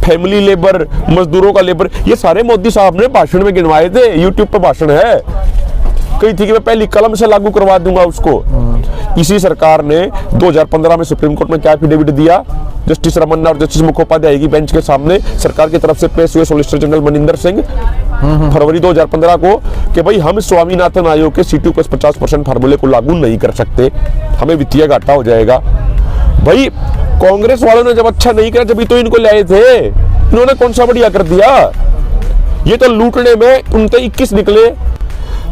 Family labour, मजदूरों का labour, ये सारे मोदी साहब ने भाषण में गिनवाए थे। यूट्यूब पर भाषण है, कही थी कि मैं पहली कलम से लागू करवा दूंगा उसको। इसी सरकार ने 2015 में सुप्रीम कोर्ट में क्या एफिडेविट दिया, जस्टिस रमन्ना और जस्टिस मुखोपाध्याय की बेंच के सामने सरकार की तरफ से पेश हुए सॉलिसिटर जनरल मनिंदर सिंह फरवरी 2015 को, कि भाई हम स्वामीनाथन आयोग के CT+ 50% फार्मूले को लागू नहीं कर सकते, हमें वित्तीय घाटा हो जाएगा। भाई कांग्रेस वालों ने जब अच्छा नहीं किया जब तो इनको लाए थे, इन्होंने कौन सा बढ़िया कर दिया। ये तो लूटने में 29 निकले।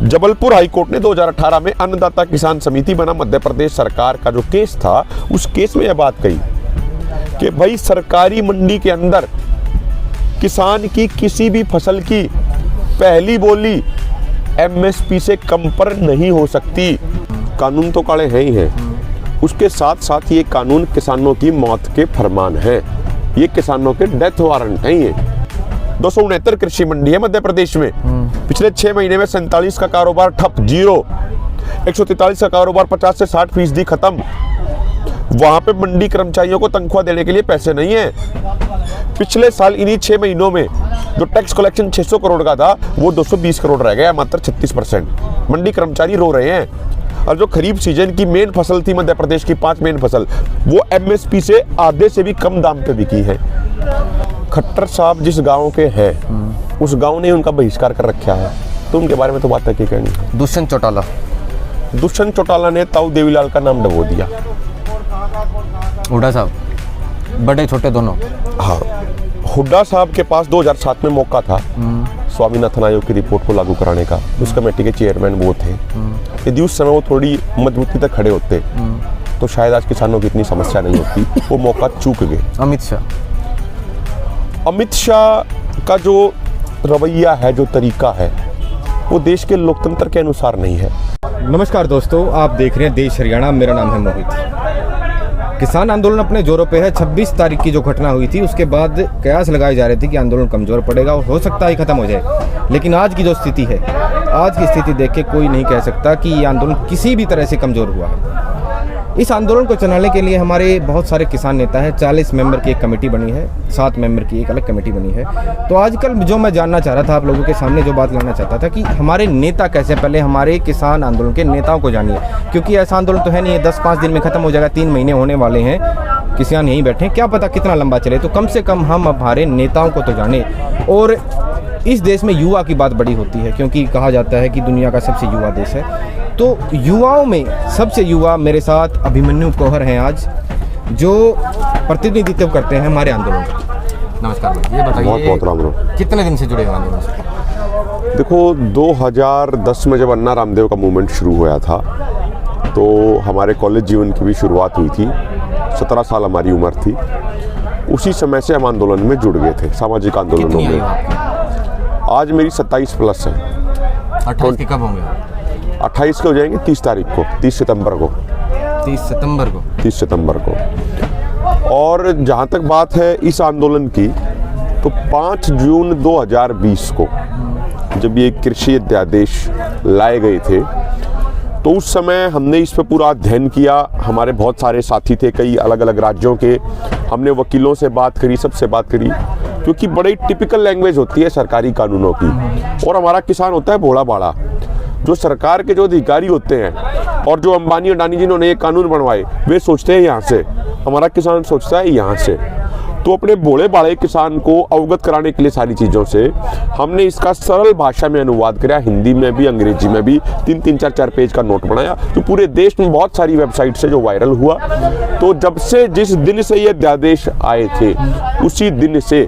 जबलपुर हाईकोर्ट ने 2018 में अन्नदाता किसान समिति बना मध्य प्रदेश सरकार का जो केस था, उस केस में यह बात कही कि भाई सरकारी मंडी के अंदर किसान की किसी भी फसल की पहली बोली MSP से कम पर नहीं हो सकती। कानून तो काले हैं ही हैं, उसके साथ साथ ये कानून किसानों की मौत के फरमान है, ये किसानों के डेथ वारंट है। ये 269 कृषि मंडी है मध्य प्रदेश में। पिछले 6 महीने में 47 का कारोबार ठप, 0। 143 का कारोबार 50 से 60% खत्म। वहां पे मंडी कर्मचारियों को तनख्वाह देने के लिए पैसे नहीं है। पिछले साल इन्हीं 6 महीनों में जो टैक्स कलेक्शन 600 करोड़ का था, वो 220 करोड़ रह गया, मात्र 36%। मंडी कर्मचारी रो रहे हैं। और जो खरीफ सीजन की मेन फसल थी मध्य प्रदेश की, 5 मेन फसल, वो MSP से आधे से भी कम दाम पे बिकी है। खट्टर साहब जिस गांव के हैं, उस गांव ने उनका बहिष्कार कर रखा है, तो उनके बारे में तो बात क्या कहनी। दुष्यंत चौटाला ने ताऊ देवीलाल का नाम डबो दिया। हुड्डा साहब बड़े छोटे दोनों। हाँ, हुड्डा साहब के पास 2007 में मौका था स्वामीनाथन आयोग की रिपोर्ट को लागू कराने का, उस कमेटी के चेयरमैन वो थे। यदि उस समय वो थोड़ी मजबूती तक खड़े होते तो शायद आज किसानों की इतनी समस्या नहीं होती। वो मौका चूक गए। अमित शाह का जो रवैया है, जो तरीका है, वो देश के लोकतंत्र के अनुसार नहीं है। नमस्कार दोस्तों, आप देख रहे हैं देश हरियाणा। मेरा नाम है मोहित। किसान आंदोलन अपने जोरों पे है। 26 तारीख की जो घटना हुई थी, उसके बाद कयास लगाए जा रहे थे कि आंदोलन कमजोर पड़ेगा और हो सकता है खत्म हो जाए। लेकिन आज की जो स्थिति है, आज की स्थिति देख के कोई नहीं कह सकता कि ये आंदोलन किसी भी तरह से कमजोर हुआ है। इस आंदोलन को चलाने के लिए हमारे बहुत सारे किसान नेता हैं। 40 मेंबर की एक कमेटी बनी है, 7 मेंबर की एक अलग कमेटी बनी है। तो आजकल जो मैं जानना चाह रहा था, आप लोगों के सामने जो बात लाना चाहता था कि हमारे नेता कैसे, पहले हमारे किसान आंदोलन के नेताओं को जानिए, क्योंकि ऐसा आंदोलन तो है नहीं है 10-5 दिन में खत्म हो जाएगा। 3 महीने होने वाले हैं, किसान यहीं बैठे हैं, क्या पता कितना लंबा चले। तो कम से कम हम हमारे नेताओं को तो जाने। और इस देश में युवा की बात बड़ी होती है, क्योंकि कहा जाता है कि दुनिया का सबसे युवा देश है। तो युवाओं में सबसे युवा मेरे साथ अभिमन्यु कोहर हैं आज, जो प्रतिनिधित्व करते हैं हमारे आंदोलन का। नमस्कार भाई, ये बताइए बहुत राम राम। कितने दिन से जुड़े हैं आंदोलन से? देखो, 2010 में जब अन्ना रामदेव का मूवमेंट शुरू हुआ था, तो हमारे कॉलेज जीवन की भी शुरुआत हुई थी। 17 साल हमारी उम्र थी। उसी समय से हम आंदोलन में जुड़ गए थे, सामाजिक आंदोलनों में। आज मेरी 27+ है। 28 के कब होंगे? 28 के हो जाएंगे 30 तारीख को, 30 सितंबर को। 30 सितंबर को। और जहाँ तक बात है इस आंदोलन की, तो 5 जून 2020 को जब ये कृषि अध्यादेश लाए गए थे, तो उस समय हमने इस पर पूरा अध्ययन किया। हमारे बहुत सारे साथी थे कई अलग अलग राज्यों के। हमने वकीलों से बात करी, सबसे बात करी, क्योंकि बड़ी टिपिकल लैंग्वेज होती है सरकारी कानूनों की। और हमारा किसान होता है भोला भाड़ा। जो सरकार के जो अधिकारी होते हैं और जो अंबानी अडानी जिन्होंने ये कानून बनवाए, वे सोचते हैं यहाँ से, हमारा किसान सोचता है यहाँ से। तो अपने भोले भाड़े किसान को अवगत कराने के लिए सारी चीज़ों से हमने इसका सरल भाषा में अनुवाद किया, हिंदी में भी अंग्रेजी में भी। 3-3, 4-4 पेज का नोट बनाया, जो पूरे देश में बहुत सारी वेबसाइट से जो वायरल हुआ। तो जब से, जिस दिन से ये अध्यादेश आए थे, उसी दिन से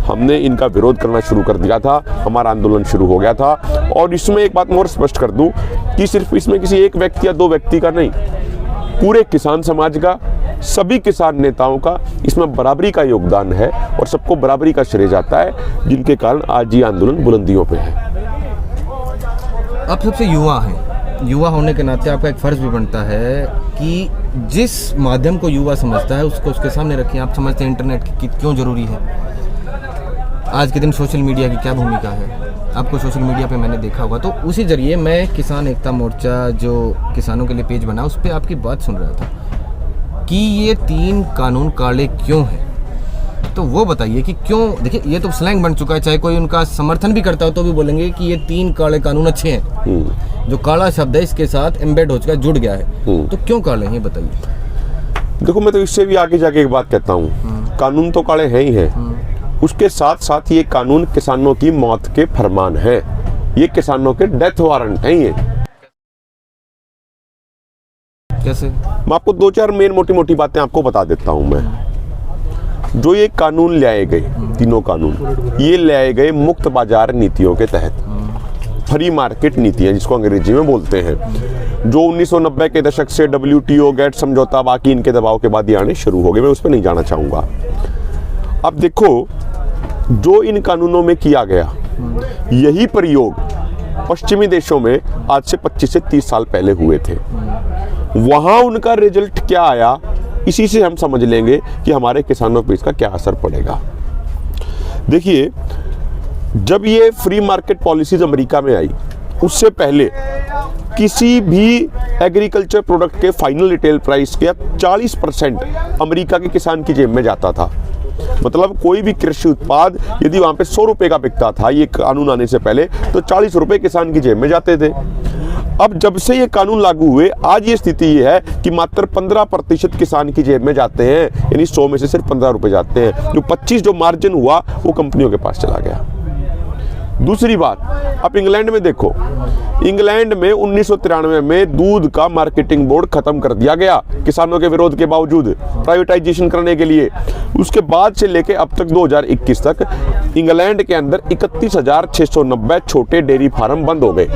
हमने इनका विरोध करना शुरू कर दिया था। हमारा आंदोलन शुरू हो गया था। और इसमें एक बात मैं और स्पष्ट कर दूं कि सिर्फ इसमें किसी एक व्यक्ति या 2 व्यक्ति का नहीं, पूरे किसान समाज का, सभी किसान नेताओं का इसमें बराबरी का योगदान है। और सबको बराबरी का श्रेय जाता है, जिनके कारण आज ये आंदोलन बुलंदियों पे है। आप सबसे युवा हैं, युवा होने के नाते आपका एक फर्ज भी बनता है कि जिस माध्यम को युवा समझता है उसको उसके सामने रखिए। आप समझते हैं इंटरनेट की क्यों ज़रूरी है, आज के दिन सोशल मीडिया की क्या भूमिका है। आपको सोशल मीडिया पे मैंने देखा होगा, तो उसी जरिए मैं किसान एकता मोर्चा जो किसानों के लिए पेज बना, उस पर आपकी बात सुन रहा था कि ये 3 कानून काले क्यों हैं। तो वो बताइए कि क्यों, देखिए ये तो स्लैंग बन चुका है, चाहे कोई उनका समर्थन भी करता हो तो भी बोलेंगे कि ये 3 काले कानून अच्छे हैं। जो काला शब्द है इसके साथ एम्बेड हो चुका है, जुड़ गया है, तो क्यों काले हैं ये बताइए। देखो, मैं तो इससे भी आगे जाके एक बात कहता हूँ, कानून तो काले हैं ही हैं, उसके साथ साथ ये कानून किसानों की मौत के फरमान है, ये किसानों के डेथ वारंट हैं। ये कैसे? मैं आपको 2-4 मेन मोटी मोटी बातें आपको बता देता हूं। मैं जो ये कानून लाए गए, तीनों कानून ये लाए गए मुक्त बाजार नीतियों के तहत, फ्री मार्केट नीतियां जिसको अंग्रेजी में बोलते हैं, जो 1990 के दशक से WTO, गेट समझौता, बाकी इनके दबाव के बाद ये आने शुरू हो गए। मैं उस पर नहीं जाना चाहूंगा। अब देखो, जो इन कानूनों में किया गया, यही प्रयोग पश्चिमी देशों में आज से 25 से 30 साल पहले हुए थे। वहां उनका रिजल्ट क्या आया, इसी से हम समझ लेंगे कि हमारे किसानों पर इसका क्या असर पड़ेगा। देखिए, जब ये फ्री मार्केट पॉलिसीज अमेरिका में आई, उससे पहले किसी भी एग्रीकल्चर प्रोडक्ट के फाइनल रिटेल प्राइस के 40% अमेरिका के किसान की जेब में जाता था। मतलब कोई भी कृषि उत्पाद यदि वहां पे 100 रुपए का बिकता था ये कानून आने से पहले, तो 40 रुपए किसान की जेब में जाते थे। अब जब से ये कानून लागू हुए, आज ये स्थिति ये है कि मात्र 15% किसान की जेब में जाते हैं, यानी 100 में से सिर्फ 15 रुपए जाते हैं। जो 25 जो मार्जिन हुआ वो कंपनियों के पास चला गया। दूसरी बात, आप इंग्लैंड में देखो, इंग्लैंड में 1993 में दूध का मार्केटिंग बोर्ड खत्म कर दिया गया किसानों के विरोध के बावजूद, प्राइवेटाइजेशन करने के लिए। उसके बाद से लेके अब तक 2021 तक इंग्लैंड के अंदर 31,690 छोटे डेयरी फार्म बंद हो गए।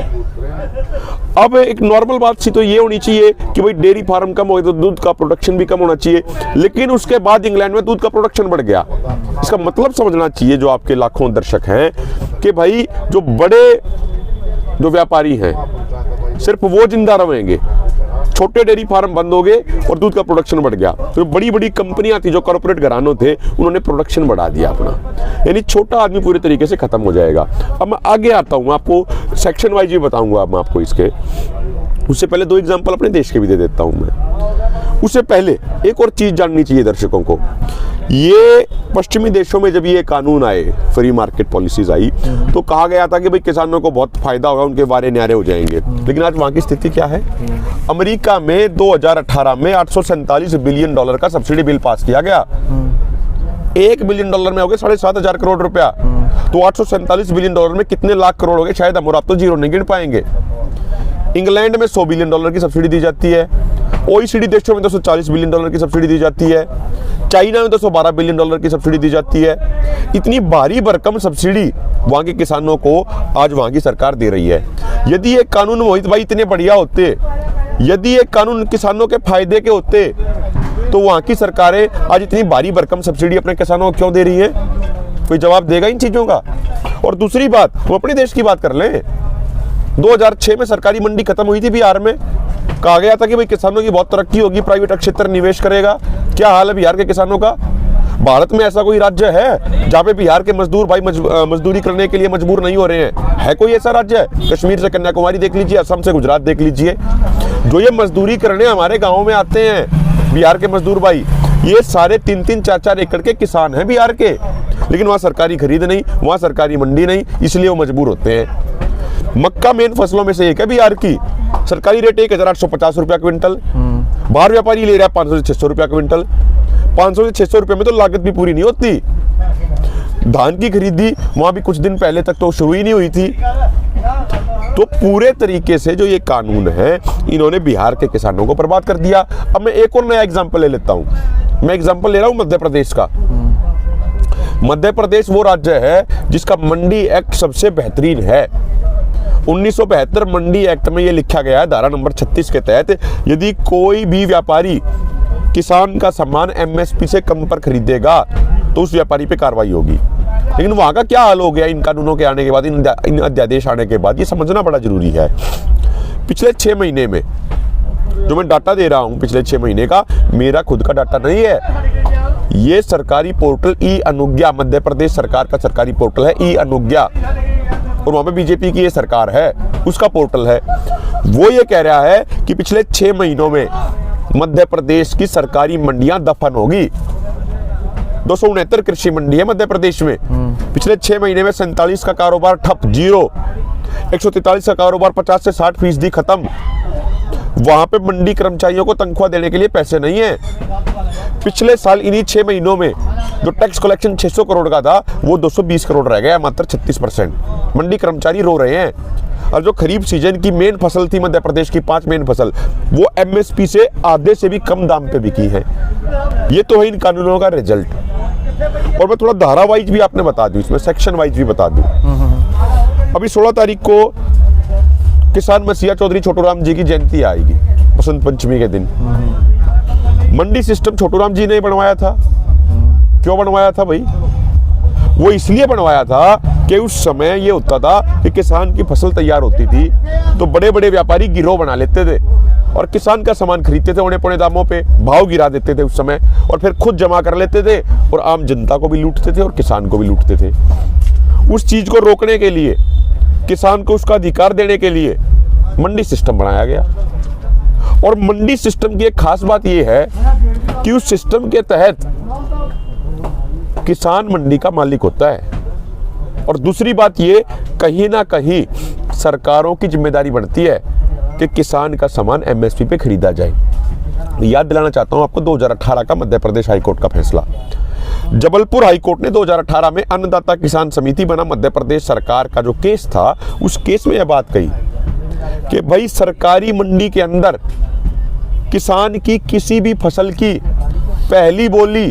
अब एक नॉर्मल बात सी तो ये होनी चाहिए कि भाई डेयरी फार्म कम हो गए तो दूध का प्रोडक्शन भी कम होना चाहिए, लेकिन उसके बाद इंग्लैंड में दूध का प्रोडक्शन बढ़ गया। इसका मतलब समझना चाहिए जो आपके लाखों दर्शक हैं कि भाई जो बड़े जो व्यापारी हैं सिर्फ वो जिंदा रहेंगे, छोटे डेयरी फार्म बंद हो गए और दूध का प्रोडक्शन बढ़ गया। तो बड़ी बड़ी कंपनियां थी, जो कॉर्पोरेट घरानों थे, उन्होंने प्रोडक्शन बढ़ा दिया अपना, यानी छोटा आदमी पूरी तरीके से खत्म हो जाएगा। अब मैं आगे आता हूं, आपको सेक्शन वाइज भी बताऊंगा मैं आपको इसके। उससे पहले 2 एग्जांपल अपने देश के भी दे देता हूं मैं। उससे पहले एक और चीज जाननी चाहिए दर्शकों को, ये पश्चिमी देशों में जब ये कानून आए, फ्री मार्केट पॉलिसीज आई, तो कहा गया था कि भाई किसानों को बहुत फायदा होगा, उनके बारे न्यारे हो जाएंगे। लेकिन आज वहां की स्थिति क्या है? अमेरिका में 2018 में $847 बिलियन का सब्सिडी बिल पास किया गया। $1 बिलियन में हो गए 7,500 करोड़ रुपया। तो 847 बिलियन में कितने लाख करोड़ हो गए, शायद हम और आप तो जीरो नहीं गिन पाएंगे। इंग्लैंड में $100 बिलियन की सब्सिडी दी जाती है। OECD देशों में $240 बिलियन की सब्सिडी दी जाती है। चाइना में $212 बिलियन की सब्सिडी दी जाती है। इतनी भारी भरकम सब्सिडी वहां के किसानों को आज वहां की सरकार दे रही है। यदि ये कानून मोहित भाई इतने बढ़िया होते, यदि ये कानून किसानों के फायदे के होते, तो वहां की सरकारें आज इतनी भारी भरकम सब्सिडी अपने किसानों को क्यों दे रही है? कोई जवाब देगा इन चीजों का? और दूसरी बात, वो अपने देश की बात कर लें। 2006 में सरकारी मंडी खत्म हुई थी बिहार में, कहा गया था कि भाई किसानों की बहुत तरक्की होगी, प्राइवेट क्षेत्र निवेश करेगा। क्या हाल है बिहार के किसानों का? भारत में ऐसा कोई राज्य है जहाँ पे बिहार के मजदूर भाई मजदूरी करने के लिए मजबूर नहीं हो रहे हैं? है कोई ऐसा राज्य? कश्मीर से कन्याकुमारी देख लीजिए, असम से गुजरात देख लीजिए। जो ये मजदूरी करने हमारे गाँव में आते हैं बिहार के मजदूर भाई, ये सारे 3-3, 4-4 एकड़ के किसान हैं बिहार के। लेकिन वहाँ सरकारी खरीद नहीं, वहाँ सरकारी मंडी नहीं, इसलिए वो मजबूर होते हैं। मक्का मेन फसलों में से एक है बिहार की। सरकारी रेट 1,850 रुपया क्विंटल, बाहर व्यापारी ले रहा है 500 से 600 रुपया क्विंटल। 500 से 600 रुपये में तो लागत भी पूरी नहीं होती। धान की खरीदी वहां भी कुछ दिन पहले तक तो शुरू ही नहीं हुई थी। तो पूरे तरीके से जो ये कानून है, इन्होंने बिहार के किसानों को बर्बाद कर दिया। अब मैं एक और नया एग्जाम्पल ले लेता हूं। मैं एग्जाम्पल ले रहा हूं मध्य प्रदेश का। मध्य प्रदेश वो राज्य है जिसका मंडी एक्ट सबसे बेहतरीन है। 1972 मंडी एक्ट में ये लिखा गया है, धारा नंबर 36 के तहत, यदि कोई भी व्यापारी किसान का सामान MSP से कम पर खरीदेगा तो उस व्यापारी पे कार्रवाई होगी। लेकिन वहां का क्या हाल हो गया इन कानूनों के आने के बाद, इन अध्यादेश आने के बाद? ये समझना बड़ा जरूरी है। पिछले 6 महीने में जो मैं डाटा दे रहा हूं, पिछले 6 महीने का मेरा खुद का डाटा नहीं है, ये सरकारी पोर्टल ई अनुज्ञा, मध्य प्रदेश सरकार का सरकारी पोर्टल है ई अनुज्ञा, और वहां पे बीजेपी की ये सरकार है, उसका पोर्टल है। वो ये कह रहा है कि पिछले 6 महीनों में मध्य प्रदेश की सरकारी मंडियां दफन होगी। 269 कृषि मंडी है मध्य प्रदेश में। पिछले 6 महीने में 47 का कारोबार ठप, जीरो। 143 का कारोबार 50 से 60% खत्म। वहां पे मंडी कर्मचारियों को तनख्वाह देने के लिए पैसे नहीं है। पिछले साल इन्हीं 6 महीनों में जो टैक्स कलेक्शन 600 करोड़ का था वो 220 करोड़ रह गया, मात्र 36%। मंडी कर्मचारी रो रहे हैं। और जो खरीफ सीजन की मेन फसल थी मध्य प्रदेश की, 5 मेन फसल, वो एमएसपी से आधे से भी कम दाम पे बिकी है। ये तो है इन कानूनों का रिजल्ट। और मैं थोड़ा धारा वाइज भी आपने बता दूं, इसमें सेक्शन वाइज भी बता दूं। अभी 16 तारीख को किसान मसीहा चौधरी छोटूराम जी की जयंती आएगी, बसंत पंचमी के दिन। मंडी सिस्टम छोटूराम जी ने बनवाया था। क्यों बनवाया था भाई? वो इसलिए बनवाया था कि उस समय ये होता था कि किसान की फसल तैयार होती थी तो बड़े बड़े व्यापारी गिरोह बना लेते थे और किसान का सामान खरीदते थे औने पौने दामों पे, भाव गिरा देते थे उस समय, और फिर खुद जमा कर लेते थे और आम जनता को भी लूटते थे और किसान को भी लूटते थे। उस चीज को रोकने के लिए, किसान को उसका अधिकार देने के लिए मंडी सिस्टम बनाया गया। और मंडी सिस्टम की एक खास बात यह है कि उस सिस्टम के तहत किसान मंडी का मालिक होता है। और दूसरी बात ये, कहीं ना कहीं सरकारों की जिम्मेदारी बनती है कि किसान का सामान एमएसपी पे खरीदा जाए। याद दिलाना चाहता हूं आपको 2018 का मध्य प्रदेश हाईकोर्ट का फैसला। जबलपुर हाईकोर्ट ने 2018 में अन्नदाता किसान समिति बना मध्य प्रदेश सरकार का जो केस था, उस केस में यह बात कही कि भाई सरकारी मंडी के अंदर किसान की किसी भी फसल की पहली बोली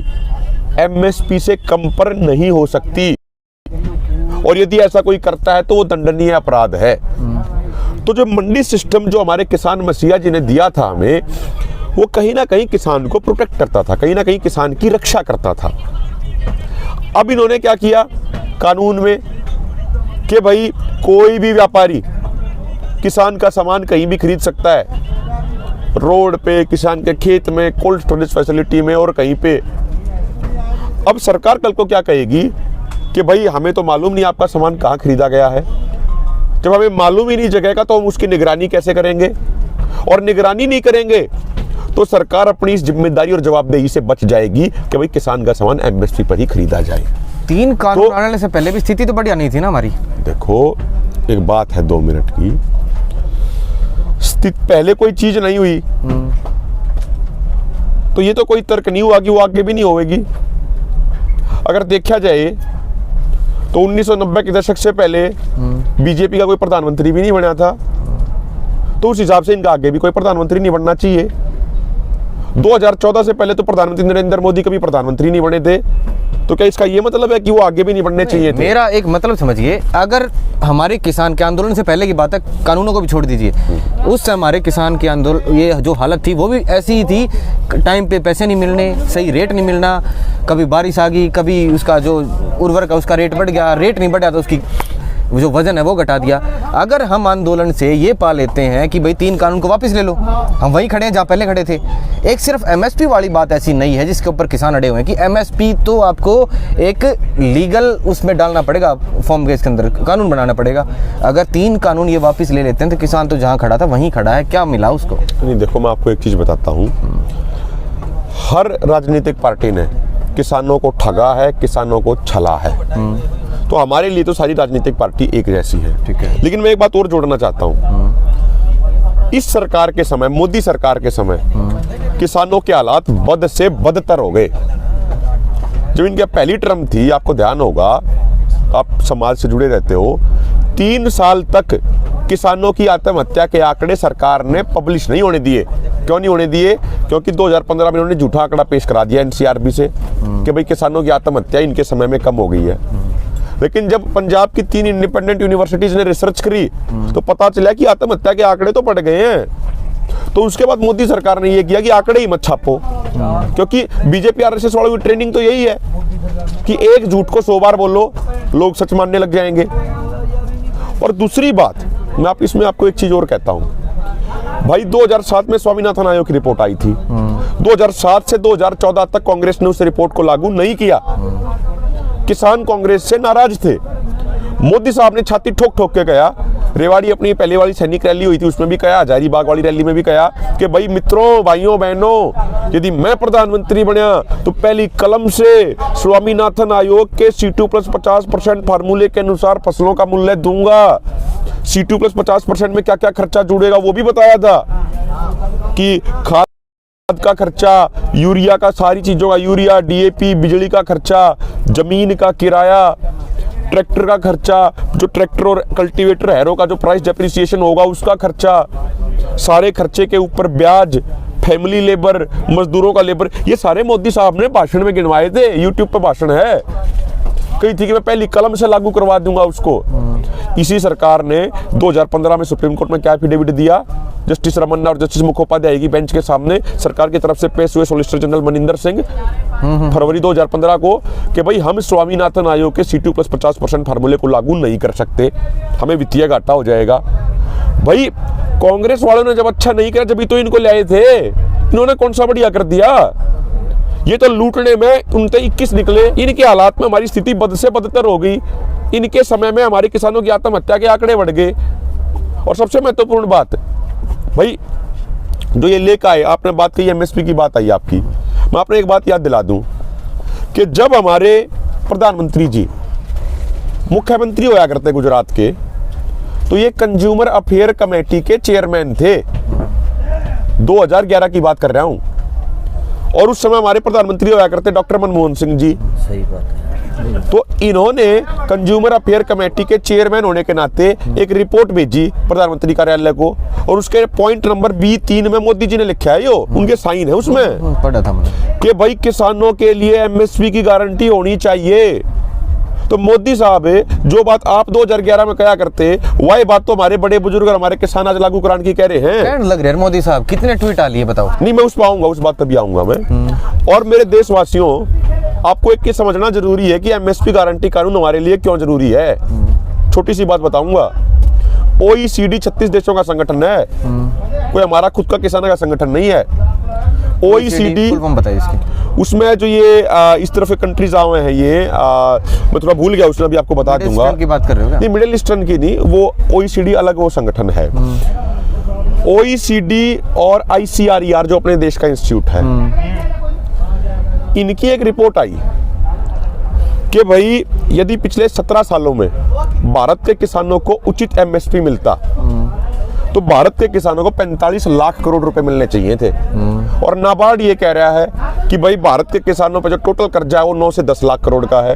एमएसपी से कम पर नहीं हो सकती, और यदि ऐसा कोई करता है तो वो दंडनीय अपराध है। तो जो मंडी सिस्टम जो हमारे किसान मसीहा जी ने दिया था हमें, वो कहीं ना कहीं किसान को प्रोटेक्ट करता था, कहीं ना कहीं किसान की रक्षा करता था। अब इन्होंने क्या किया कानून में कि भाई कोई भी व्यापारी किसान का सामान कहीं भी खरीद सकता है, रोड पे, किसान के खेत में, कोल्ड स्टोरेज फैसिलिटी में और कहीं पे। अब सरकार कल को क्या कहेगी कि भाई हमें तो मालूम नहीं आपका सामान कहाँ खरीदा गया है। जब हमें मालूम ही नहीं जगह का तो हम उसकी निगरानी कैसे करेंगे? और निगरानी नहीं करेंगे तो सरकार अपनी इस जिम्मेदारी और जवाबदेही से बच जाएगी कि भाई किसान का सामान एमएसपी पर ही खरीदा जाए। 3 कानून आने से पहले भी स्थिति तो बढ़िया नहीं थी ना हमारी। देखो, एक बात है 2 मिनट की, पहले कोई चीज नहीं हुई तो ये तो कोई तर्क नहीं हुआ कि वो आगे भी नहीं होगी। अगर देखा जाए तो 1990 के दशक से पहले बीजेपी का कोई प्रधानमंत्री भी नहीं बना था, तो उस हिसाब से इनका आगे भी कोई प्रधानमंत्री नहीं बनना चाहिए। 2014 से पहले तो प्रधानमंत्री नरेंद्र मोदी कभी प्रधानमंत्री नहीं बने थे, तो क्या इसका ये मतलब है कि वो आगे भी नहीं बनने चाहिए थे? मेरा एक मतलब समझिए, अगर हमारे किसान के आंदोलन से पहले की बात है, कानूनों को भी छोड़ दीजिए, उस समय हमारे किसान के आंदोलन, ये जो हालत थी वो भी ऐसी ही थी। टाइम पे पैसे नहीं मिलने, सही रेट नहीं मिलना, कभी बारिश आ गई, कभी उसका जो उर्वरक है उसका रेट बढ़ गया, रेट नहीं बढ़ा तो उसकी जो वजन है वो घटा दिया। अगर हम आंदोलन से ये पा लेते हैं कि भाई 3 कानून को वापस ले लो, हम वहीं खड़े हैं जहाँ पहले खड़े थे। एक सिर्फ एमएसपी वाली बात ऐसी नहीं है जिसके ऊपर किसान अड़े हुए हैं कि एमएसपी तो आपको एक लीगल उसमें डालना पड़ेगा, फॉर्म के इसके अंदर कानून बनाना पड़ेगा। अगर 3 कानून ये वापस ले लेते हैं तो किसान तो जहाँ खड़ा था वहीं खड़ा है, क्या मिला उसको? नहीं, देखो मैं आपको एक चीज बताता हूँ, हर राजनीतिक पार्टी ने किसानों को ठगा है, किसानों को छला है। तो हमारे लिए तो सारी राजनीतिक पार्टी एक जैसी है, ठीक है। लेकिन मैं एक बात और जोड़ना चाहता हूँ, इस सरकार के समय, मोदी सरकार के समय किसानों के हालात बद से बदतर हो गए। जब इनकी पहली टर्म थी, आपको ध्यान होगा, आप समाज से जुड़े रहते हो, 3 साल तक किसानों की आत्महत्या के आंकड़े सरकार ने पब्लिश नहीं होने दिए। क्यों नहीं होने दिए? क्योंकि 2015 में उन्होंने झूठा आंकड़ा पेश करा दिया एनसीआरबी से कि भाई किसानों की आत्महत्या इनके समय में कम हो गई है। लेकिन जब पंजाब की 3 इंडिपेंडेंट यूनिवर्सिटीज ने रिसर्च करी तो पता चला कि आत्महत्या के आंकड़े तो बढ़ गए हैं। तो उसके बाद मोदी सरकार ने यह किया कि आंकड़े ही मत छापो, क्योंकि बीजेपी आरएसएस वालों की ट्रेनिंग तो यही है कि एक झूठ को 100 बार बोलो, लोग सच मानने लग जाएंगे। और दूसरी बात, मैं इसमें आपको एक चीज और कहता हूं भाई, 2007 में स्वामीनाथन आयोग की रिपोर्ट आई थी। 2007 से 2014 तक कांग्रेस ने उस रिपोर्ट को लागू नहीं किया। किसान कांग्रेस से नाराज थे। मोदी साहब ने छाती ठोक ठोक के कहा, रेवाड़ी अपनी पहले वाली सैनिक रैली हुई थी उसमें भी कहा, हजारीबाग वाली रैली में भी कहा कि भाई मित्रों, भाइयों बहनों, यदि मैं प्रधानमंत्री बनया तो पहली कलम से स्वामीनाथन आयोग के C2 प्लस 50% फार्मूले के अनुसार फसलों का मूल्य दूंगा। C2 प्लस 50% में क्या क्या खर्चा जुड़ेगा वो भी बताया था कि खाद का खर्चा, यूरिया का, सारी चीजों का, यूरिया, DAP, बिजली का खर्चा, जमीन का किराया, ट्रैक्टर का खर्चा, जो ट्रैक्टर और कल्टीवेटर हैरों का जो प्राइस डेप्रिसिएशन होगा उसका खर्चा, सारे खर्चे के ऊपर ब्याज, फैमिली लेबर, मजदूरों का लेबर, ये सारे मोदी साहब ने भाषण में गिनवाए थे। यूट्यूब पे भाषण है। कही थी कि मैं पहली कलम से लागू करवा दूंगा उसको। इसी सरकार ने 2015 में सुप्रीम कोर्ट में क्या एफिडेविट दिया, जस्टिस रमन्ना और जस्टिस मुखोपाध्याय की बेंच के सामने सरकार की तरफ से पेश हुए सॉलिसिटर जनरल मनिंदर सिंह फरवरी 2015 को, कि भाई हम स्वामीनाथन आयोग के C2 प्लस 50% फार्मूले को लागू नहीं कर सकते, हमें वित्तीय घाटा हो जाएगा। भाई कांग्रेस वालों ने जब अच्छा नहीं किया जब तो इनको लाए थे, इन्होंने कौन सा बढ़िया कर दिया। ये तो लूटने में 29 निकले। इनके हालात में हमारी स्थिति बद से बदतर हो गई। इनके समय में हमारे किसानों की आत्महत्या के आंकड़े बढ़ गए। और सबसे महत्वपूर्ण बात भाई जो ये लेकर आए, आपने बात कही MSP की बात आई आपकी, मैं आपने एक बात याद दिला दूं कि जब हमारे प्रधानमंत्री जी मुख्यमंत्री होया करते गुजरात के, तो ये कंज्यूमर अफेयर कमेटी के चेयरमैन थे। 2011 की बात कर रहा हूं। और उस समय हमारे प्रधानमंत्री होया करते डॉक्टर मनमोहन सिंह जी। सही बात है। तो इन्होंने कंज्यूमर अफेयर कमेटी के चेयरमैन होने के नाते एक रिपोर्ट भेजी प्रधानमंत्री कार्यालय को, और उसके पॉइंट नंबर B3 में मोदी जी ने लिखा है, यो उनके साइन है उसमें, पढ़ा था मैंने, कि भाई किसानों के लिए MSP की गारंटी होनी चाहिए। तो मोदी साहब जो बात आप 2011 में कहा करते, वही बात तो हमारे बड़े बुजुर्ग और हमारे किसान आज लागू कराने की कह रहे हैं। कहने लग रहे हैं मोदी साहब, कितने ट्वीट आ लिए बताओ। नहीं, मैं उस पर आऊंगा, उस बात तभी आऊंगा मैं। और मेरे देशवासियों, आपको एक चीज समझना जरूरी है कि MSP गारंटी कानून हमारे लिए क्यों जरूरी है। छोटी सी बात बताऊंगा। OECD 36 देशों का संगठन है, कोई हमारा खुद का किसानों का संगठन नहीं है। OECD बताइए इसकी। उसमें जो ये इस तरफ के कंट्रीज आए हैं, ये मैं थोड़ा भूल गया, उसमें भी आपको बता दूंगा। की बात कर रहे हो क्या? नहीं, मिडिल ईस्टर्न की नहीं, वो OECD अलग वो संगठन है। OECD और ICRER जो अपने देश का इंस्टीट्यूट है, इनकी एक रिपोर्ट आई कि भाई यदि पिछले 17 सालों में भारत के किसानों को उचित MSP मिलता तो भारत के किसानों को 45 लाख करोड़ रुपए मिलने चाहिए थे। और नाबार्ड ये कह रहा है कि भाई भारत के किसानों पर जो टोटल कर्जा है वो 9 से 10 लाख करोड़ का है।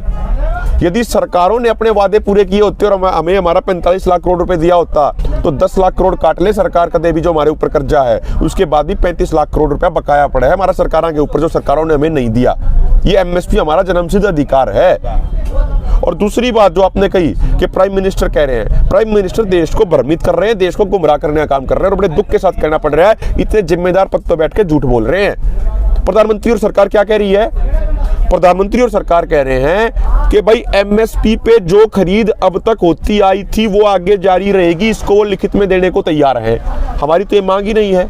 यदि सरकारों ने अपने वादे पूरे किए होते और हमें हमारा 45 लाख करोड़ रुपए दिया होता तो 10 लाख करोड़ काट ले सरकार का, दे भी जो हमारे ऊपर कर्जा है, उसके बाद भी 35 लाख करोड़ रुपया बकाया पड़ा है हमारा सरकारों के ऊपर, जो सरकारों ने हमें नहीं दिया। ये MSP हमारा जन्मसिद्ध अधिकार है। और दूसरी बात जो आपने कही कि प्राइम मिनिस्टर कह रहे हैं, प्राइम मिनिस्टर देश को भ्रमित कर रहे हैं, देश को गुमराह करने का काम कर रहे हैं, और बड़े दुख के साथ कहना पड़ रहा है, इतने जिम्मेदार पद पर बैठ के झूठ बोल रहे हैं। प्रधानमंत्री और सरकार क्या कह रही है? प्रधानमंत्री और सरकार कह रहे हैं कि भाई MSP पे जो खरीद अब तक होती आई थी वो आगे जारी रहेगी, इसको वो लिखित में देने को तैयार है। हमारी तो ये मांग ही नहीं है।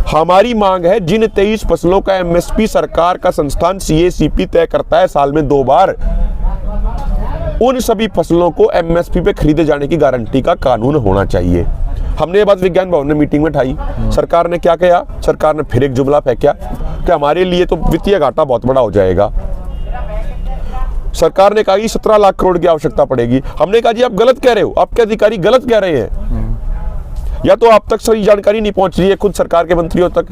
हमारी मांग है जिन 23 फसलों का MSP सरकार का संस्थान CACP तय करता है साल में 2 बार, उन सभी फसलों को MSP पे खरीदे जाने की गारंटी का कानून होना चाहिए। हमने ये बात विज्ञान भवन में मीटिंग में उठाई। सरकार ने क्या किया? सरकार ने फिर एक जुमला फेंका कि हमारे लिए तो वित्तीय घाटा बहुत बड़ा हो जाएगा। सरकार ने कहा कि 17 लाख करोड़ की आवश्यकता पड़ेगी। हमने कहा जी आप गलत कह रहे हो, आपके अधिकारी गलत कह रहे हैं। या तो आप तक सही जानकारी नहीं पहुंच रही है खुद सरकार के मंत्रियों तक,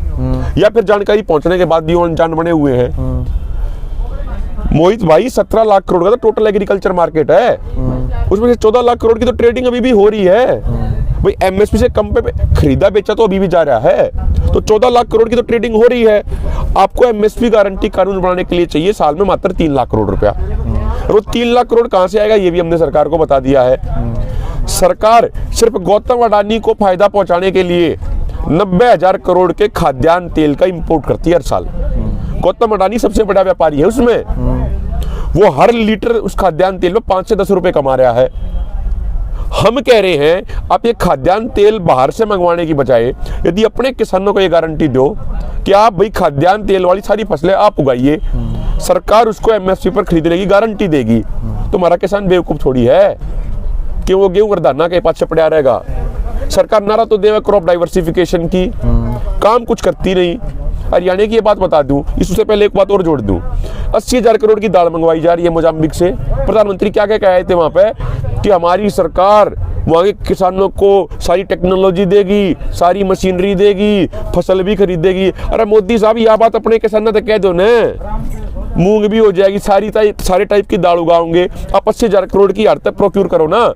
या फिर जानकारी पहुंचने के बाद भी अनजान बने हुए हैं। मोहित भाई 17 लाख करोड़ का तो टोटल एग्रीकल्चर मार्केट है, उसमें से 14 लाख करोड़ की तो ट्रेडिंग अभी भी हो रही है। भाई MSP से कम पे खरीदा बेचा तो अभी भी जा रहा है, तो 14 लाख करोड़ की तो ट्रेडिंग हो रही है। आपको MSP गारंटी कानून बनाने के लिए चाहिए साल में मात्र 3 लाख करोड़ रुपया। और वो 3 लाख करोड़ कहां से आएगा ये भी हमने सरकार को बता दिया है। सरकार सिर्फ गौतम अडानी को फायदा पहुंचाने के लिए 90,000 करोड़ के खाद्यान्न तेल का इंपोर्ट करती है हर साल। गौतम अडानी सबसे बड़ा व्यापारी है उसमें, वो हर लीटर उस खाद्यान्न तेल में 5 से 10 रुपए कमा रहा है। हम कह रहे हैं आप ये खाद्यान्न तेल बाहर से मंगवाने की बजाय यदि अपने किसानों को ये गारंटी दो कि आप भाई खाद्यान्न तेल वाली सारी फसलें आप उगाइए, सरकार उसको MSP पर खरीदने की गारंटी देगी, तो हमारा किसान बेवकूफ थोड़ी है कि वो गेहूं गर्दाना के पास पड़ा रहेगा। सरकार नारा तो देवे क्रॉप डाइवर्सिफिकेशन की, काम कुछ करती नहीं। हरियाणा की ये बात बता दूं, इससे पहले एक बात और जोड़ दूं, 80,000 करोड़ की दाल मंगवाई जा रही है मोजाम्बिक से। प्रधानमंत्री क्या कह के आए थे वहां पे कि हमारी सरकार वहाँ के किसानों को सारी टेक्नोलॉजी देगी, सारी मशीनरी देगी, फसल भी खरीदेगी। अरे मोदी साहब, यह बात अपने किसानों तक कह दो ना, मूंग भी हो जाएगी, सारे टाइप की दाल उगाओगे। आप 80,000 करोड़ की हद तक प्रोक्योर करो ना,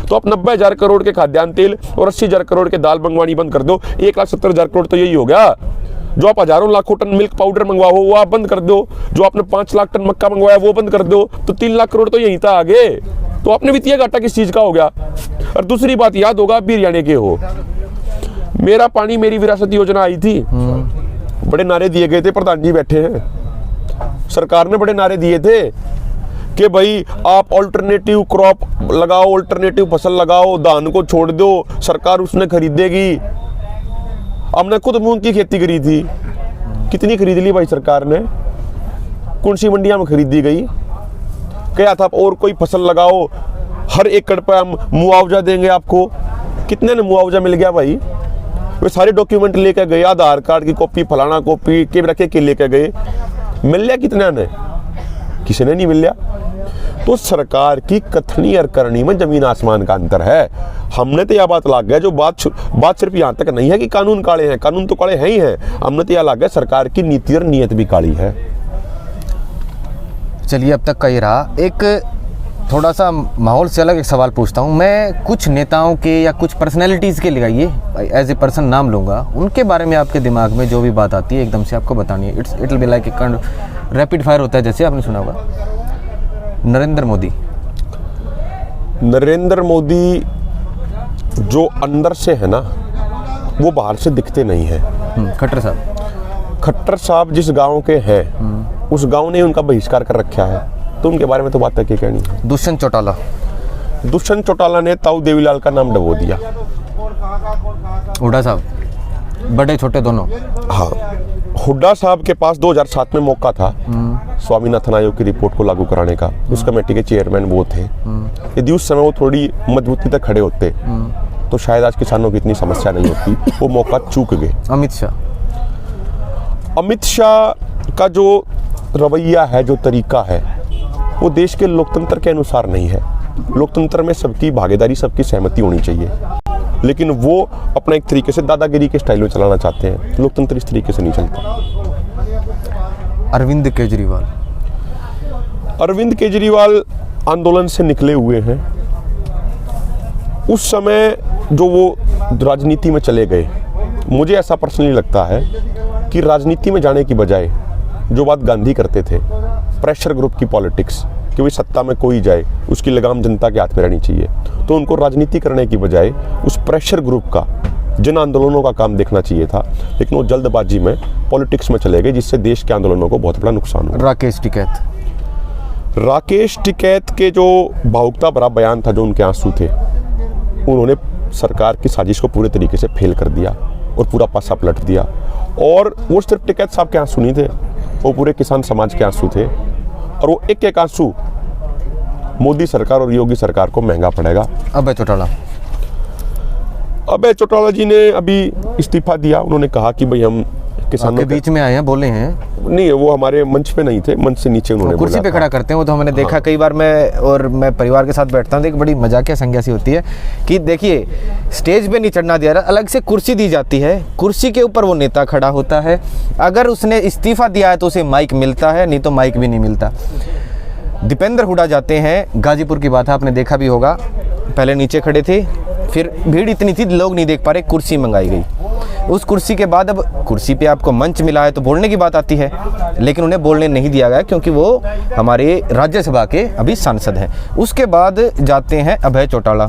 तो आप 90,000 करोड़ के खाद्यान्न तेल और 80,000 करोड़ के दाल मंगवानी बंद कर दो। 1,70,000 करोड़ तो यही हो गया। जो आप हजारों लाखों टन मिल्क पाउडर मंगवाओ वो आप बंद कर दो, जो आपने 5 लाख टन मक्का मंगवाया वो बंद कर दो, तो 3 लाख करोड़ तो यहीं था आगे। तो आपने वित्तीय घाटा किस चीज का हो गया? और दूसरी बात याद होगा, आप भी हरियाणा के हो, मेरा पानी मेरी विरासत योजना आई थी, बड़े नारे दिए गए थे, प्रधान जी बैठे हैं, सरकार ने बड़े नारे दिए थे कि भाई आप ऑल्टरनेटिव क्रॉप लगाओ, ऑल्टरनेटिव फसल लगाओ, धान को छोड़ दो, सरकार उसने खरीदेगी। हमने खुद मूंग की खेती करी थी, कितनी खरीद ली भाई सरकार ने? कौन सी मंडियां में खरीदी गई? क्या था और कोई फसल लगाओ, हर एकड़ पर हम मुआवजा देंगे आपको। कितने ने मुआवजा मिल गया भाई? वे सारे डॉक्यूमेंट लेकर गए, आधार कार्ड की कॉपी, फलाना कॉपी के रखे के लेकर गए, मिल लिया कितने ने? किसी ने नहीं मिल लिया। तो सरकार की कथनी और करनी में जमीन आसमान का अंतर है। हमने तो यह बात लाग गया, जो बात सिर्फ यहाँ तक नहीं है कि कानून काले हैं, कानून तो काले हैं ही हैं, हमने तो यह लाग गया सरकार की नीति और नीयत भी काली है। चलिए, अब तक का ये रहा। एक थोड़ा सा माहौल से अलग एक सवाल पूछता हूँ मैं। कुछ नेताओं के या कुछ पर्सनैलिटीज़ के लगाइए, एज ए पर्सन नाम लूँगा, उनके बारे में आपके दिमाग में जो भी बात आती है एकदम से आपको बतानी है। It will be like a rapid fire होता है, जैसे आपने सुना होगा। नरेंद्र मोदी जो अंदर से है ना, वो बाहर से दिखते नहीं है। खट्टर साहब जिस गांव के हैं, उस गांव ने उनका बहिष्कार कर रखा है, तो उनके बारे में तो बात क्या कहनी है। दुष्यंत चौटाला ने ताऊ देवीलाल का नाम डबो दिया। हुड्डा साहब, बड़े छोटे दोनों। हाँ, हुड्डा साहब के पास 2007 में मौका था स्वामीनाथन आयोग की रिपोर्ट को लागू कराने का, उस कमेटी के चेयरमैन वो थे। यदि उस समय वो थोड़ी मजबूती तक खड़े होते तो शायद आज किसानों की इतनी समस्या नहीं होती। वो मौका चूक गए। अमित शाह का जो रवैया है, जो तरीका है, वो देश के लोकतंत्र के अनुसार नहीं है। लोकतंत्र में सबकी भागीदारी, सबकी सहमति होनी चाहिए, लेकिन वो अपना एक तरीके से दादागिरी के स्टाइल में चलाना चाहते हैं। लोकतंत्र इस तरीके से नहीं चलता। अरविंद केजरीवाल आंदोलन से निकले हुए हैं। उस समय जो वो राजनीति में चले गए, मुझे ऐसा पर्सनली लगता है कि राजनीति में जाने की बजाय जो बात गांधी करते थे, प्रेशर ग्रुप की पॉलिटिक्स, कि भाई सत्ता में कोई जाए उसकी लगाम जनता के हाथ में रहनी चाहिए, तो उनको राजनीति करने की बजाय उस प्रेशर ग्रुप का, जन आंदोलनों का काम देखना चाहिए था। लेकिन वो जल्दबाजी में पॉलिटिक्स में चले गए, जिससे देश के आंदोलनों को बहुत बड़ा नुकसान हुआ। राकेश टिकैत के जो भावुकता भरा बयान था, जो उनके आंसू थे, उन्होंने सरकार की साजिश को पूरे तरीके से फेल कर दिया और पूरा पासा पलट दिया। और वो सिर्फ टिकैत साहब के आंसू नहीं थे, वो पूरे किसान समाज के आंसू थे, और वो एक एक आंसू मोदी सरकार और योगी सरकार को महंगा पड़ेगा। अभय चौटाला जी ने अभी इस्तीफा दिया। उन्होंने कहा कि भाई हम किसानों के बीच में आए हैं, बोले हैं। नहीं, वो हमारे मंच पे नहीं थे, मंच से नीचे उन्होंने कुर्सी पे खड़ा करते हैं, वो तो हमने देखा कई बार। मैं परिवार के साथ बैठता हूँ, एक बड़ी मजाकिया संज्ञा सी होती है कि देखिए, स्टेज पे नहीं चढ़ना दिया रहा, अलग से कुर्सी दी जाती है, कुर्सी के ऊपर वो नेता खड़ा होता है। अगर उसने इस्तीफा दिया है तो उसे माइक मिलता है, नहीं तो माइक भी नहीं मिलता। दीपेंद्र हुड्डा जाते हैं, गाजीपुर की बात है, आपने देखा भी होगा, पहले नीचे खड़े थे, फिर भीड़ इतनी थी लोग नहीं देख पा रहे, कुर्सी मंगाई गई। उस कुर्सी के बाद अब कुर्सी पे आपको मंच मिला है तो बोलने की बात आती है, लेकिन उन्हें बोलने नहीं दिया गया क्योंकि वो हमारे राज्यसभा के अभी सांसद हैं। उसके बाद जाते हैं अभय चौटाला,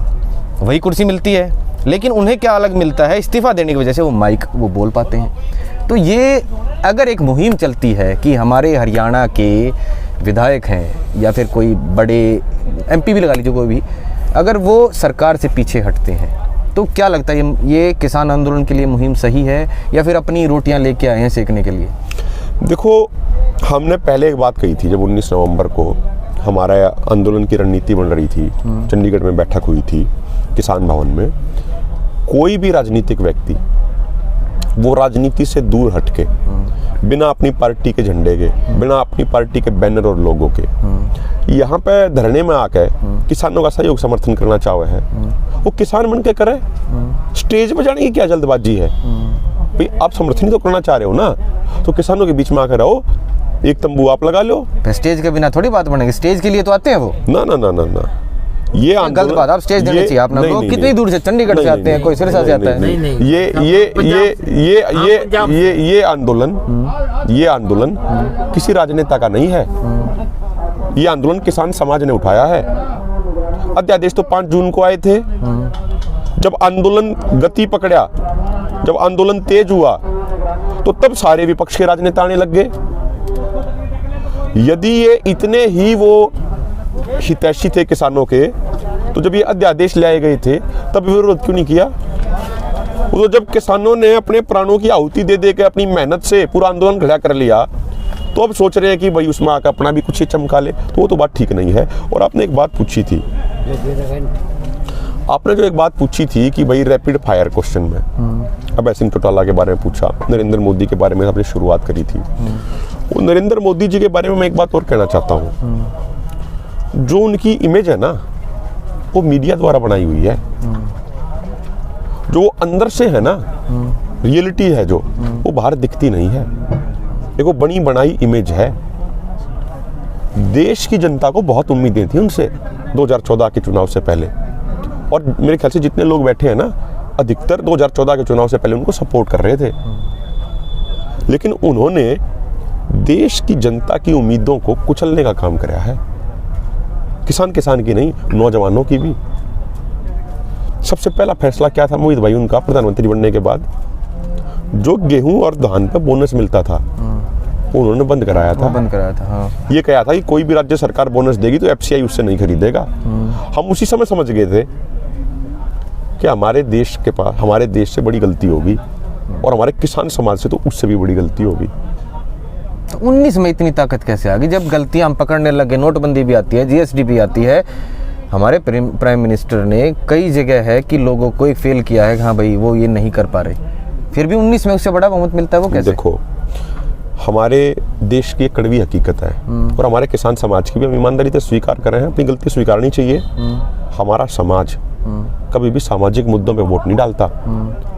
वही कुर्सी मिलती है, लेकिन उन्हें क्या अलग मिलता है, इस्तीफा देने की वजह से वो माइक वो बोल पाते हैं। तो ये अगर एक मुहिम चलती है कि हमारे हरियाणा के विधायक हैं या फिर कोई बड़े MP भी लगा लीजिए, कोई भी, अगर वो सरकार से पीछे हटते हैं, तो क्या लगता है ये किसान आंदोलन के लिए मुहिम सही है या फिर अपनी रोटियां लेके आए हैं सेकने के लिए? देखो, हमने पहले एक बात कही थी, जब 19 नवंबर को हमारा आंदोलन की रणनीति बन रही थी, चंडीगढ़ में बैठक हुई थी किसान भवन में, कोई भी राजनीतिक व्यक्ति वो राजनीति से दूर हटके, बिना अपनी पार्टी के झंडे के, बिना अपनी पार्टी के बैनर और लोगों के यहाँ पे धरने में आके किसानों का सहयोग समर्थन करना चाहे है, वो किसान बन के करे। स्टेज पे जाने की क्या जल्दबाजी है भाई? आप समर्थन ही तो करना चाह रहे हो ना, तो किसानों के बीच में आकर रहो, एक तंबू आप लगा लो। स्टेज के बिना थोड़ी बात बनेगी, स्टेज के लिए तो आते हैं वो। ना ना ना ना ना, ये गलत बात, आप स्टेज देने चाहिए आपने। लोग कितनी दूर से, चंडीगढ़ से आते हैं, कोई सिरसा से आता है। ये आंदोलन किसी राजनेता का नहीं है, ये आंदोलन किसान समाज ने उठाया है। अध्यादेश तो 5 जून को आए थे। जब आंदोलन गति पकड़ा, जब आंदोलन तेज हुआ, तो तब सारे विपक्ष के राजनेता आने लग गए। यदि ये इतने ही वो हितैषी थे किसानों के, तो जब ये अध्यादेश लाए गए थे तब विरोध क्यों नहीं किया? वो तो जब किसानों ने अपने प्राणों की आहुति दे के अपनी मेहनत से पूरा आंदोलन खड़ा कर लिया, तो अब सोच रहे हैं कि भाई उसमें आकर अपना भी कुछ ही चमका ले, तो वो तो बात ठीक नहीं है। और आपने एक बात पूछी थी, आपने जो एक बात पूछी थी कि भाई रैपिड फायर क्वेश्चन में अभय सिंह चौटाला के बारे में पूछा, नरेंद्र मोदी के बारे में आपने शुरुआत करी थी। वो नरेंद्र मोदी जी के बारे में मैं एक बात और कहना चाहता हूँ। जो उनकी इमेज है ना, वो मीडिया द्वारा बनाई हुई है। जो वो अंदर से है ना, रियलिटी है जो, वो बाहर दिखती नहीं है। देखो, बनी बनाई इमेज है। देश की जनता को बहुत उम्मीदें थी उनसे 2014 के चुनाव से पहले, और मेरे ख्याल से जितने लोग बैठे हैं ना, अधिकतर 2014 के चुनाव से पहले उनको सपोर्ट कर रहे थे। लेकिन उन्होंने देश की जनता की उम्मीदों को कुचलने का काम कराया है। किसान की नहीं, नौजवानों की भी। सबसे पहला फैसला क्या था मोहित भाई उनका प्रधानमंत्री बनने के बाद? जो गेहूं और धान पे बोनस मिलता था, उन्होंने बंद कराया था। हाँ। ये कहा था कि कोई भी राज्य सरकार बोनस देगी तो एफसीआई उससे नहीं खरीदेगा। हम उसी समय समझ गए थे कि हमारे देश से बड़ी गलती होगी, और हमारे किसान समाज से तो उससे भी बड़ी गलती होगी। तो 19 में इतनी ताकत कैसे आ गई? जब गलतियां हम पकड़ने लगे, नोटबंदी भी आती है, जीएसटी भी आती है। हमारे प्राइम मिनिस्टर ने कई जगह है कि लोगों को फेल किया है, हाँ भाई वो ये नहीं कर पा रहे, फिर भी 19 में उससे बड़ा बहुमत मिलता है। वो कैसे? देखो, हमारे देश की एक कड़वी हकीकत है, और हमारे किसान समाज की भी हम ईमानदारी से स्वीकार कर रहे हैं। अपनी गलती स्वीकारनी चाहिए। हमारा समाज कभी भी सामाजिक मुद्दों पे वोट नहीं डालता।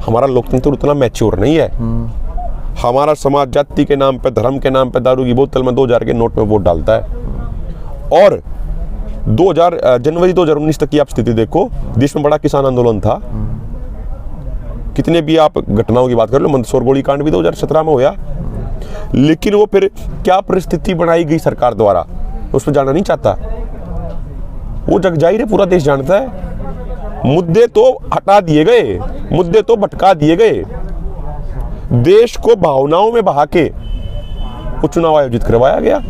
हमारा लोकतंत्र उतना मैच्योर नहीं है। हमारा समाज जाति के नाम पे, धर्म के नाम पे दारू की बोतल में 2000 के नोट में वोट डालता है। और जनवरी 2019 तक की आप स्थिति देखो, देश में बड़ा किसान आंदोलन था। कितने भी आप घटनाओं की बात कर लो, मंदसौर गोली कांड भी 2017 में हुआ, लेकिन वो फिर क्या परिस्थिति बनाई गई सरकार द्वारा, उस पर जाना नहीं चाहता। वो जग जाहिर है, पूरा देश जानता है। मुद्दे तो हटा दिए गए, मुद्दे तो भटका दिए गए। देश को भावनाओं में बहा के वो चुनाव आयोजित करवाया गया।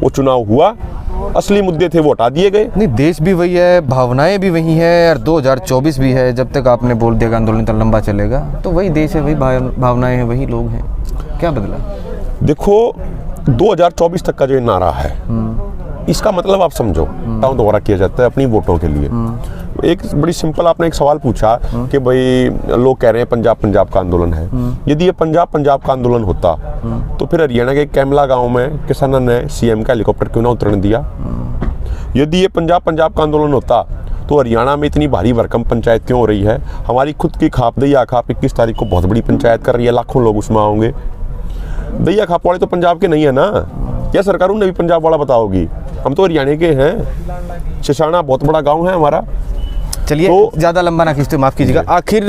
वो चुनाव हुआ, असली मुद्दे थे वो हटा दिए गए। नहीं, देश भी वही है, भावनाएं भी वही है, और 2024 भी है। जब तक आपने बोल दिया आंदोलन इतना लंबा चलेगा, तो वही देश है, वही भावनाएं हैं, वही लोग हैं। क्या बदला? देखो, 2024 तक का जो नारा है, इसका मतलब आप समझो, दोबारा किया जाता है अपनी वोटों के लिए। एक बड़ी सिंपल, आपने एक सवाल पूछा कि भाई लोग कह रहे हैं पंजाब का आंदोलन है। यदि ये पंजाब का आंदोलन होता, तो फिर हरियाणा के कैमला गांव में किसानों ने सीएम का हेलीकॉप्टर क्यों ना उतरने दिया? यदि ये पंजाब का आंदोलन होता, तो हरियाणा में इतनी भारी भरकम पंचायत क्यों हो रही है? हमारी खुद की खाप दैया खाप 21 तारीख को बहुत बड़ी पंचायत कर रही है, लाखों लोग उसमें आओगे। दैया खाप वाले तो पंजाब के नहीं है ना, या सरकार उन्हें भी पंजाब वाला बताओगी? हम तो हरियाणा के हैं। शिशाना बहुत बड़ा गांव है हमारा। चलिए, तो ज़्यादा लंबा ना खींचते, माफ़ कीजिएगा। आखिर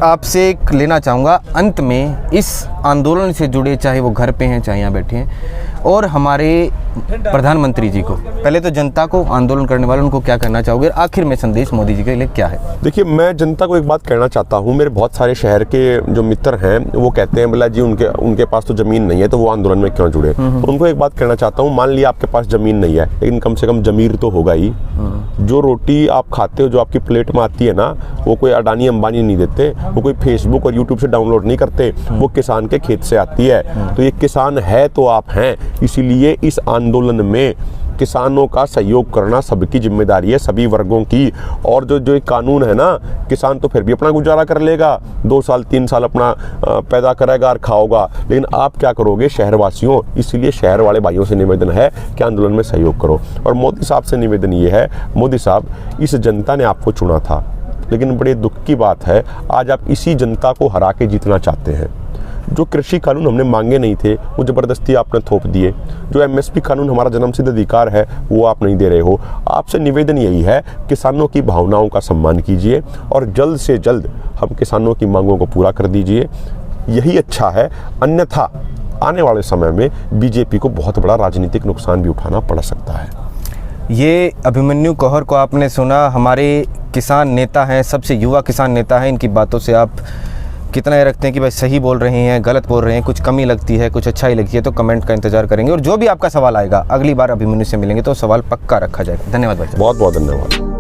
आपसे एक लेना चाहूँगा अंत में, इस आंदोलन से जुड़े, चाहे वो घर पे हैं चाहे यहाँ बैठे हैं, और हमारे प्रधानमंत्री जी को, पहले तो जनता को, आंदोलन करने वालों को क्या कहना चाहोगे? आखिर में संदेश मोदी जी के लिए क्या है? देखिए, मैं जनता को एक बात कहना चाहता हूँ। मेरे बहुत सारे शहर के जो मित्र हैं, वो कहते हैं बोला जी उनके पास तो ज़मीन नहीं है, तो वो आंदोलन में क्यों जुड़े? तो उनको एक बात कहना चाहता हूँ, मान लिया आपके पास ज़मीन नहीं है, लेकिन कम से कम ज़मीर तो होगा ही। जो रोटी आप खाते हो, जो आपकी प्लेट में आती है ना, वो कोई अडानी अंबानी नहीं देते, वो कोई फेसबुक और यूट्यूब से डाउनलोड नहीं करते, वो किसान के खेत से आती है। तो ये किसान है तो आप हैं, इसीलिए इस आंदोलन में किसानों का सहयोग करना सबकी जिम्मेदारी है, सभी वर्गों की। और जो जो एक कानून है ना, किसान तो फिर भी अपना गुजारा कर लेगा, 2 साल 3 साल अपना पैदा करेगा और खाओगा, लेकिन आप क्या करोगे शहरवासियों। इसीलिए शहर वाले भाइयों से निवेदन है कि आंदोलन में सहयोग करो। और मोदी साहब से निवेदन ये है, मोदी साहब, इस जनता ने आपको चुना था, लेकिन बड़े दुख की बात है आज आप इसी जनता को हरा के जीतना चाहते हैं। जो कृषि कानून हमने मांगे नहीं थे वो ज़बरदस्ती आपने थोप दिए। जो एमएसपी कानून हमारा जन्मसिद्ध अधिकार है वो आप नहीं दे रहे हो। आपसे निवेदन यही है, किसानों की भावनाओं का सम्मान कीजिए और जल्द से जल्द हम किसानों की मांगों को पूरा कर दीजिए, यही अच्छा है। अन्यथा आने वाले समय में बीजेपी को बहुत बड़ा राजनीतिक नुकसान भी उठाना पड़ सकता है। ये अभिमन्यु कौहर को आपने सुना, हमारे किसान नेता हैं, सबसे युवा किसान नेता हैं। इनकी बातों से आप कितना ये रखते हैं कि भाई सही बोल रहे हैं, गलत बोल रहे हैं, कुछ कमी लगती है, कुछ अच्छाई लगती है, तो कमेंट का इंतजार करेंगे। और जो भी आपका सवाल आएगा अगली बार अभिमन्यु से मिलेंगे तो सवाल पक्का रखा जाएगा। धन्यवाद भाई। बहुत बहुत धन्यवाद।